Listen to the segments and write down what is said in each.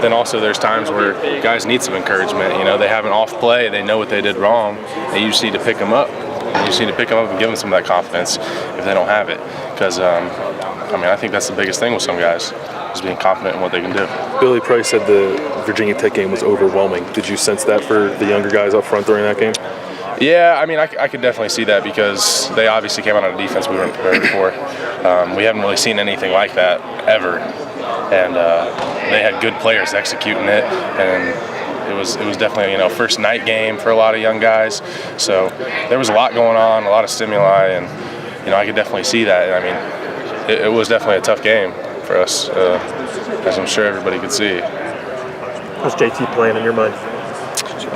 then also there's times where guys need some encouragement. You know, they have an off play, they know what they did wrong, and you just need to pick them up. You just need to pick them up and give them some of that confidence if they don't have it. Because, I think that's the biggest thing with some guys, is being confident in what they can do. Billy Price said the Virginia Tech game was overwhelming. Did you sense that for the younger guys up front during that game? Yeah, I could definitely see that because they obviously came out on a defense we weren't prepared for. We haven't really seen anything like that ever. And they had good players executing it. And it was definitely, first night game for a lot of young guys. So there was a lot going on, a lot of stimuli, and, I could definitely see that. It was definitely a tough game for us, as I'm sure everybody could see. What's JT playing in your mind?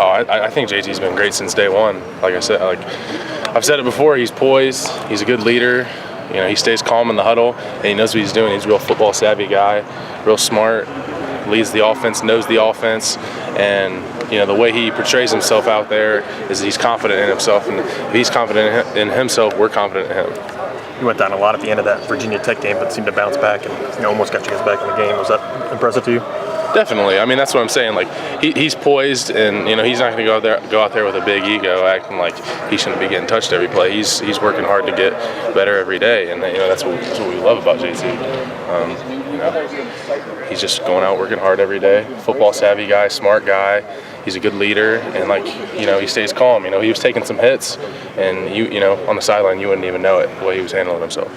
Oh, I think JT's been great since day one. Like I said, I've said it before, he's poised, he's a good leader. He stays calm in the huddle, and he knows what he's doing. He's a real football savvy guy, real smart, leads the offense, knows the offense, and the way he portrays himself out there is he's confident in himself, and if he's confident in himself, we're confident in him. You went down a lot at the end of that Virginia Tech game, but seemed to bounce back and almost got you guys back in the game. Was that impressive to you? Definitely. That's what I'm saying. He's poised, and he's not going to go out there with a big ego, acting like he shouldn't be getting touched every play. He's working hard to get better every day, and that's what we love about JT. He's just going out working hard every day. Football savvy guy, smart guy. He's a good leader, and he stays calm. He was taking some hits, and on the sideline you wouldn't even know it the way he was handling himself.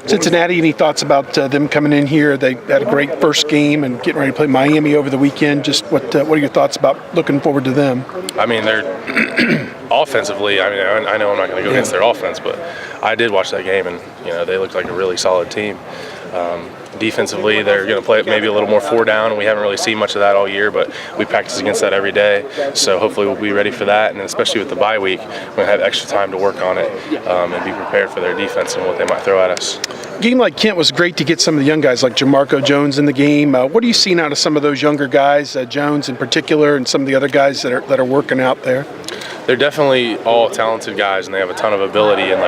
Cincinnati, any thoughts about them coming in here? They had a great first game and getting ready to play Miami over the weekend. Just what are your thoughts about looking forward to them? They're offensively, I know I'm not going to go against their offense, but I did watch that game, and they looked like a really solid team. Defensively, they're going to play maybe a little more 4 down, and we haven't really seen much of that all year, but we practice against that every day. So hopefully we'll be ready for that, and especially with the bye week, we're going to have extra time to work on it and be prepared for their defense and what they might throw at us. A game like Kent was great to get some of the young guys like Jamarco Jones in the game. What are you seeing out of some of those younger guys, Jones in particular, and some of the other guys that are working out there? They're definitely all talented guys, and they have a ton of ability, and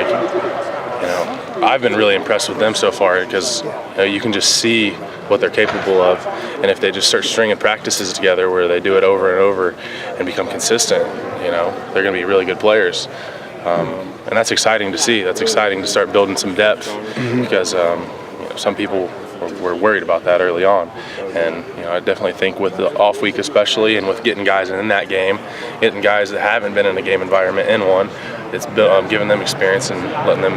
I've been really impressed with them so far because you can just see what they're capable of, and if they just start stringing practices together where they do it over and over and become consistent, they're going to be really good players, and that's exciting to see. That's exciting to start building some depth because some people were worried about that early on, and I definitely think with the off week especially, and with getting guys in that game, getting guys that haven't been in a game environment in one, it's giving them experience and letting them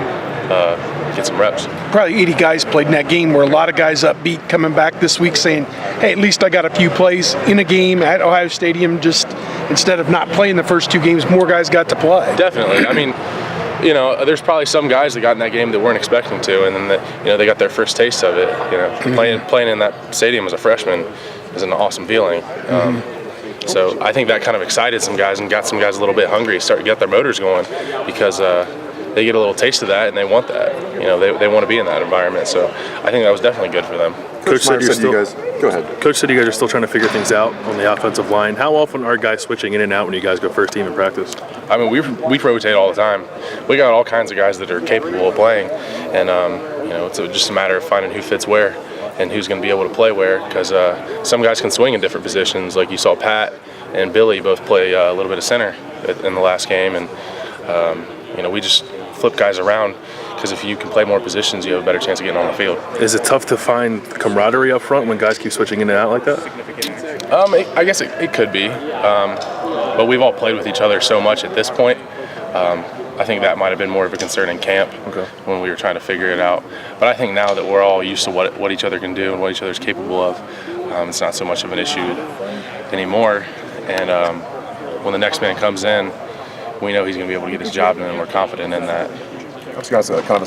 get some reps. Probably 80 guys played in that game. Were a lot of guys upbeat coming back this week saying, hey, at least I got a few plays in a game at Ohio Stadium. Just instead of not playing the first 2 games, more guys got to play. Definitely. There's probably some guys that got in that game that weren't expecting to, and then they got their first taste of it. Playing in that stadium as a freshman is an awesome feeling. So I think that kind of excited some guys and got some guys a little bit hungry, start to get their motors going because they get a little taste of that and they want that. They want to be in that environment. So I think that was definitely good for them. Coach said go ahead. Coach said you guys are still trying to figure things out on the offensive line. How often are guys switching in and out when you guys go first team in practice? We rotate all the time. We got all kinds of guys that are capable of playing, and it's just a matter of finding who fits where and who's going to be able to play where, because some guys can swing in different positions. Like you saw Pat and Billy both play a little bit of center in the last game, and we just flip guys around because if you can play more positions, you have a better chance of getting on the field. Is it tough to find camaraderie up front when guys keep switching in and out like that? I guess it could be, but we've all played with each other so much at this point. I think that might have been more of a concern in camp when we were trying to figure it out. But I think now that we're all used to what each other can do and what each other's capable of, it's not so much of an issue anymore. And when the next man comes in, we know he's going to be able to get his job done, and we're confident in that. This guy's kind of a